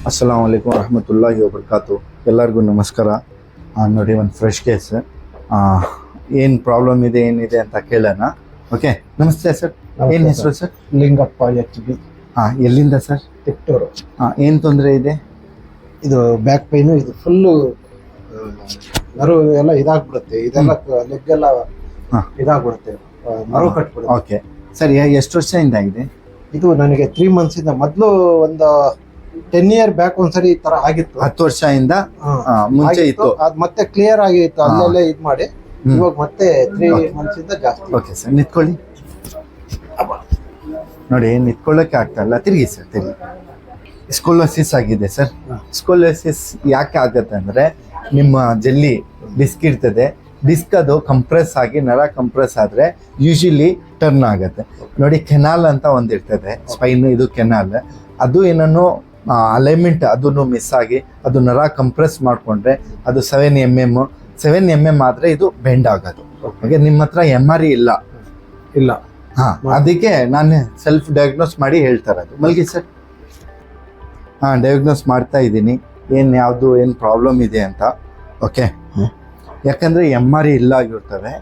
ಅಸ್ಸಲಾಮು ಅಲೈಕುಮ್ ವರಹಮತುಲ್ಲಾಹಿ ವಬರಕಾತು. ಎಲ್ಲರಿಗೂ ನಮಸ್ಕಾರ. ನೋಡಿ, ಒಂದು ಫ್ರೆಶ್ ಕೇಸ್. ಏನು ಪ್ರಾಬ್ಲಮ್ ಇದೆ, ಏನಿದೆ ಅಂತ ಕೇಳೋಣ. ಓಕೆ, ನಮಸ್ತೆ ಸರ್. ಏನು ಹೆಸರು ಸರ್? ಲಿಂಗಪ್ಪ HB. ಎಲ್ಲಿಂದ ಸರ್? ತಿಪ್ಟೂರು. ಏನು ತೊಂದರೆ ಇದೆ? ಇದು ಬ್ಯಾಕ್ ಪೈನು, ಇದು ಫುಲ್ಲು ನರು ಎಲ್ಲ ಇದಾಗ್ಬಿಡುತ್ತೆ, ಇದೆಲ್ಲ ಲೆಗ್ ಎಲ್ಲ ಇದಾಗ್ಬಿಡುತ್ತೆ, ನರು ಕಟ್ಬಿಡುತ್ತೆ. ಓಕೆ ಸರ್, ಎಷ್ಟು ವರ್ಷದಿಂದ ಇದೆ ಇದು? ನನಗೆ 3 months ಇಂದ. ಮೊದಲು ಒಂದು 10 year ಬ್ಯಾಕ್ ಒಂದ್ಸರಿ ಈ ತರ ಆಗಿತ್ತು. 10 ವರ್ಷದಿಂದ ಮುಂಚೆ ಇತ್ತು. ಅದ್ ಮತ್ತೆ ಕ್ಲಿಯರ್ ಆಗಿತ್ತು, ಅಲ್ಲೆಲ್ಲ ಇದ್ ಮಾಡಿ. ಇವಾಗ ಮತ್ತೆ 3 months ಇಂದ ಜಾಸ್ತಿ. ಓಕೆ ಸರ್, ನಿಂತ್ಕೊಳ್ಳಿ. ನೋಡಿ, ನಿಂತ್ಕೊಳ್ಳೋಕೆ ಆಗ್ತಾ ಇಲ್ಲ. ತಿರುಗಿ ಸರ್, ತಿರುಗಿ. ಸ್ಕೋಲೋಸಿಸ್ ಆಗಿದೆ ಸರ್. ಸ್ಕೋಲೋಸಿಸ್ ಯಾಕೆ ಆಗುತ್ತೆ ಅಂದ್ರೆ, ನಿಮ್ಮ ಜಲ್ಲಿ ಡಿಸ್ಕ್ ಇರ್ತದೆ, ಡಿಸ್ಕ್ ಅದು ಕಂಪ್ರೆಸ್ ಆಗಿ, ನರ ಕಂಪ್ರೆಸ್ ಆದ್ರೆ ಯೂಶಲಿ ಟರ್ನ್ ಆಗುತ್ತೆ. ನೋಡಿ, ಕೆನಾಲ್ ಅಂತ ಒಂದಿರ್ತದೆ, ಸ್ಪೈನ್, ಇದು ಕೆನಾಲ್. ಅದು ಏನನ್ನು ಅಲೈನ್ಮೆಂಟ್ ಅದನ್ನು ಮಿಸ್ ಆಗಿ ಅದು ನರ ಕಂಪ್ರೆಸ್ ಮಾಡಿಕೊಂಡ್ರೆ ಅದು 7 mm ಆದರೆ ಇದು ಬೆಂಡ್ ಆಗೋದು. ಹಾಗೆ ನಿಮ್ಮ ಹತ್ರ MRI ಇಲ್ಲ. ಅದಕ್ಕೆ ನಾನು ಸೆಲ್ಫ್ ಡಯಾಗ್ನೋಸ್ ಮಾಡಿ ಹೇಳ್ತಾ ಇರೋದು. ಮಲ್ಗಿ ಸರ್. ಡಯಾಗ್ನೋಸ್ ಮಾಡ್ತಾ ಇದ್ದೀನಿ ಏನು ಪ್ರಾಬ್ಲಮ್ ಇದೆ ಅಂತ. ಓಕೆ, ಯಾಕಂದರೆ MRI ಇಲ್ಲ ಆಗಿರ್ತವೆ,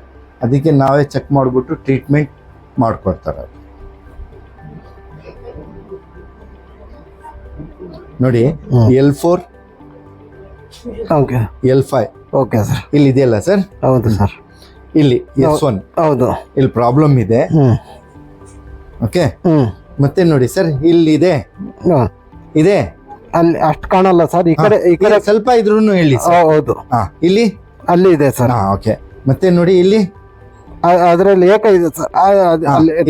ಅದಕ್ಕೆ ನಾವೇ ಚೆಕ್ ಮಾಡಿಬಿಟ್ಟು ಟ್ರೀಟ್ಮೆಂಟ್ ಮಾಡ್ಕೊಡ್ತಾರೆ. ನೋಡಿ, L4 L5 ಓಕೆ ಸರ್. ಇಲ್ಲಿ ಇದೆಯಲ್ಲ ಸರ್? ಹೌದು ಸರ್. ಇಲ್ಲಿ S1 ಹೌದು, ಇಲ್ಲಿ ಪ್ರಾಬ್ಲಮ್ ಇದೆ. ಓಕೆ, ಮತ್ತೆ ನೋಡಿ ಸರ್, ಇಲ್ಲಿ ಇದೆ ಅಲ್ಲಿ ಅಷ್ಟು ಕಾಣಲ್ಲ ಸರ್. ಈ ಕಡೆ ಸ್ವಲ್ಪ ಇದ್ರೂ ಹೇಳಿ ಸರ್. ಹೌದು, ಇಲ್ಲಿ ಅಲ್ಲಿ ಇದೆ ಸರ್. ಓಕೆ, ಮತ್ತೆ ನೋಡಿ ಇಲ್ಲಿ ಅದರಲ್ಲಿ ಏಕ ಇದೆ ಸರ್,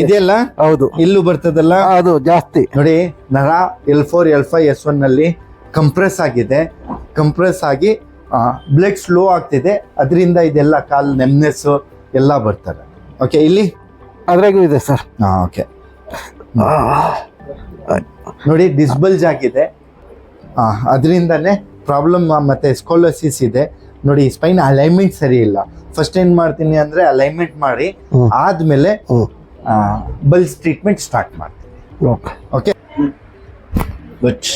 ಇದೆಯಲ್ಲ? ಹೌದು, ಇಲ್ಲೂ ಬರ್ತದಲ್ಲ, ಅದು ಜಾಸ್ತಿ. ನೋಡಿ, ನರ L4 L5 S1 ನಲ್ಲಿ ಕಂಪ್ರೆಸ್ ಆಗಿದೆ. ಕಂಪ್ರೆಸ್ ಆಗಿ ಬ್ಲಡ್ ಸ್ಲೋ ಆಗ್ತಿದೆ, ಅದರಿಂದ ಇದೆಲ್ಲ ಕಾಲ್ ನೆಮ್ನೆಸ್ ಎಲ್ಲ ಬರ್ತಾರೆ. ಓಕೆ, ಇಲ್ಲಿ ಅದ್ರಾಗೂ ಇದೆ ಸರ್. ಓಕೆ, ನೋಡಿ, ಡಿಸ್ಬಲ್ಜ್ ಆಗಿದೆ, ಅದರಿಂದನೇ ಪ್ರಾಬ್ಲಮ್. ಮತ್ತೆ ಸ್ಕೋಲೋಸಿಸ್ ಇದೆ. ನೋಡಿ, ಸ್ಪೈನ್ ಅಲೈನ್ಮೆಂಟ್ ಸರಿ ಇಲ್ಲ. ಫಸ್ಟ್ ಏನ್ ಮಾಡ್ತೀನಿ ಅಂದ್ರೆ ಅಲೈನ್ಮೆಂಟ್ ಮಾಡಿ ಆದ್ಮೇಲೆ ಬಲ್ಸ್ ಟ್ರೀಟ್ಮೆಂಟ್ ಸ್ಟಾರ್ಟ್ ಮಾಡ್ತೀನಿ. Okay, good.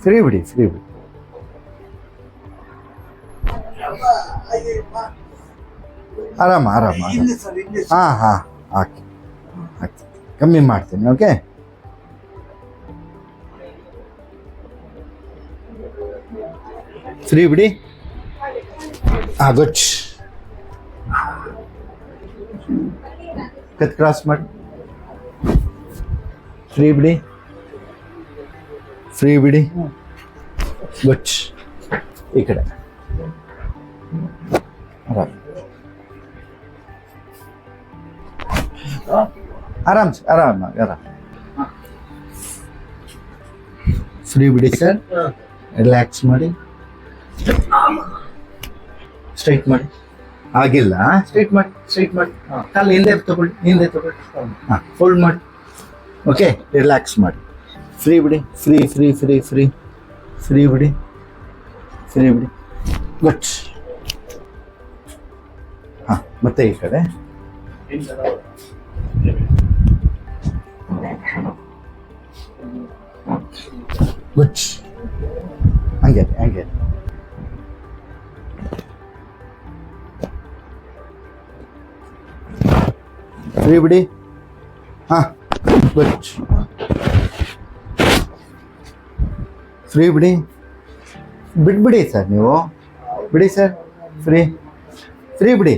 ಫ್ರೀ ಬಿಡಿ. ಆರಾಮ. ಓಕೆ, ಕಮ್ಮಿ ಮಾಡ್ತೀನಿ. ಓಕೆ, ಫ್ರೀ ಬಿಡಿ. ಗುಡ್. ಕತ್ ಕ್ರಾಸ್ ಮಾಡಿ. ಫ್ರೀ ಬಿಡಿ. ಗುಡ್. ಈ ಕಡೆ ಆರಾಮ್. ಫ್ರೀ ಬಿಡಿ ಸರ್. ರಿಲ್ಯಾಕ್ಸ್ ಮಾಡಿ. ಸ್ಟ್ರೈಟ್ ಮಾಡಿ. ಆಗಿಲ್ಲ, ಸ್ಟ್ರೈಟ್ ಮಾಡಿ. ಕಾಲು ಹಿಂದೆ ತಗೊಳ್ಳಿ. ಫೋಲ್ಡ್ ಮಾಡಿ. ಓಕೆ, ರಿಲ್ಯಾಕ್ಸ್ ಮಾಡಿ. ಫ್ರೀ ಬಿಡಿ. ಫ್ರೀ ಬಿಡಿ. ಗುಡ್. ಮತ್ತೆ ಈ ಕಡೆ. ಗುಡ್. ಹಂಗೆ. ಫ್ರೀ ಬಿಡಿ. ಗುಡ್. ಫ್ರೀ ಬಿಡಿ. ಬಿಟ್ಬಿಡಿ ಸರ್, ನೀವು ಬಿಡಿ ಸರ್. ಫ್ರೀ ಬಿಡಿ.